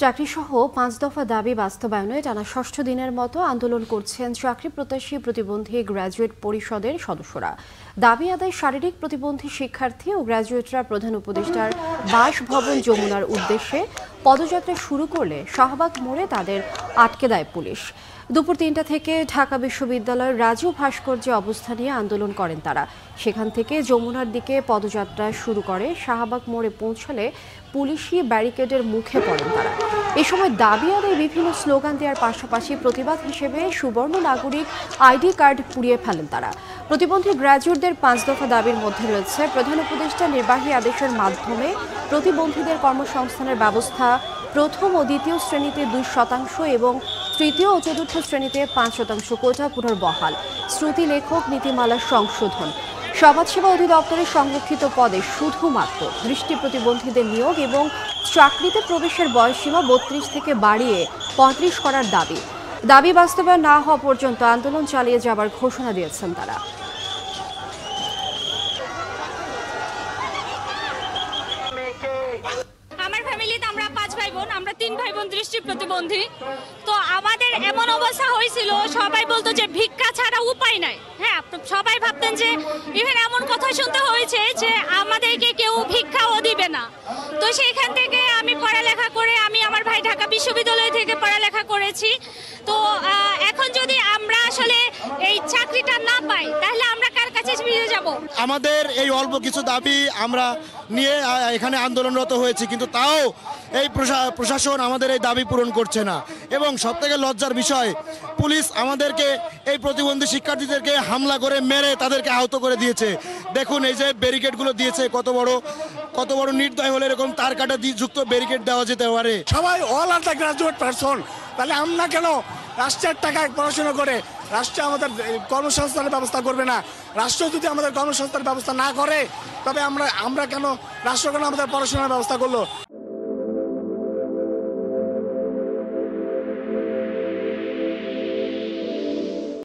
চাকরিসহ ৫ দফা দাবি বাস্তবায়নে টানা ষষ্ঠ দিনের মতো আন্দোলন করছেন চাকরি প্রত্যাশী প্রতিবন্ধী গ্র্যাজুয়েট পরিষদের সদস্যরা। দাবি আদায় শারীরিক প্রতিবন্ধী শিক্ষার্থী ও গ্র্যাজুয়েটরা প্রধান উপদেষ্টার বাসভবন যমুনার উদ্দেশ্যে পদযাত্রা শুরু করলে শাহবাগ মোড়ে তাদের আটকে দেয় পুলিশ। দুপুর ৩টা থেকে ঢাকা বিশ্ববিদ্যালয়ের রাজু ভাস্কর্যে অবস্থান নিয়ে আন্দোলন করেন তারা। সেখান থেকে যমুনার দিকে পদযাত্রা শুরু করে শাহবাগ মোড়ে পৌঁছালে পুলিশি ব্যারিকেডের মুখে পড়েন তারা। এ সময় দাবি আদায়ে বিভিন্ন স্লোগান দেওয়ার পাশাপাশি প্রতিবাদ হিসেবে সুবর্ণ নাগরিক আইডি কার্ড পুড়িয়ে ফেলেন তারা। প্রতিবন্ধী গ্র্যাজুয়েটদের ৫ দফা দাবির মধ্যে রয়েছে প্রধান উপদেষ্টা নির্বাহী আদেশের মাধ্যমে প্রতিবন্ধীদের কর্মসংস্থানের ব্যবস্থা, প্রথম ও দ্বিতীয় শ্রেণীতে ২% এবং তৃতীয় ও চতুর্থ শ্রেণীতে ৫% কোটা পুনর্বহাল, শ্রুতি লেখক নীতিমালার সংশোধন, সমাজসেবা অধিদপ্তরের সংরক্ষিত পদে শুধুমাত্র দৃষ্টি প্রতিবন্ধীদের নিয়োগ এবং চাকরিতে প্রবেশের বয়সসীমা ৩২ থেকে বাড়িয়ে ৩৫ করার দাবি বাস্তবায়ন না হওয়া পর্যন্ত আন্দোলন চালিয়ে যাবার ঘোষণা দিয়েছেন তারা। আমার ফ্যামিলিতে আমরা 5 ভাই বোন, আমরা 3 ভাই বোন দৃষ্টি প্রতিবন্ধী। তো আমাদের এমন অবস্থা হয়েছিল, সবাই বলতো যে ভিক্ষা ছাড়া উপায় নাই। হ্যাঁ, সবাই ভাবতেন যে ইভেন এমন কথা শুনতে হয়েছে যে আমাদেরকে কেউ ভিক্ষাও দিবে না। তো সেইখান থেকে আমি পড়ালেখা করে আমি আমার ভাই ঢাকা বিশ্ববিদ্যালয় থেকে পড়ালেখা করেছি। তো এখন যদি আমরা আসলে এই চাকরিটা না পাই তাহলে আমরা কার কাছে ফিরে যাব? আমাদের এই অল্প কিছু দাবি আমরা নিয়ে এখানে আন্দোলনরত হয়েছি, কিন্তু তাও এই প্রশাসন আমাদের এই দাবি পূরণ করছে না। এবং সবথেকে লজ্জার বিষয়, পুলিশ আমাদেরকে এই প্রতিবন্ধী শিক্ষার্থীদেরকে হামলা করে মেরে তাদেরকে আহত করে দিয়েছে। দেখুন এই যে ব্যারিকেডগুলো দিয়েছে, কত বড় নির্দয় হলে এরকম তার কাটা যুক্ত ব্যারিকেড দেওয়া যেতে পারে। সবাই all are the graduate person, তাহলে আমরা কেন রাষ্ট্রের টাকায় পড়াশোনা করে রাষ্ট্র আমাদের কর্মসংস্থানের ব্যবস্থা করবে না? রাষ্ট্র যদি আমাদের কর্মসংস্থানের ব্যবস্থা না করে তবে আমরা কেন, রাষ্ট্র কেন আমাদের পড়াশোনার ব্যবস্থা করলো?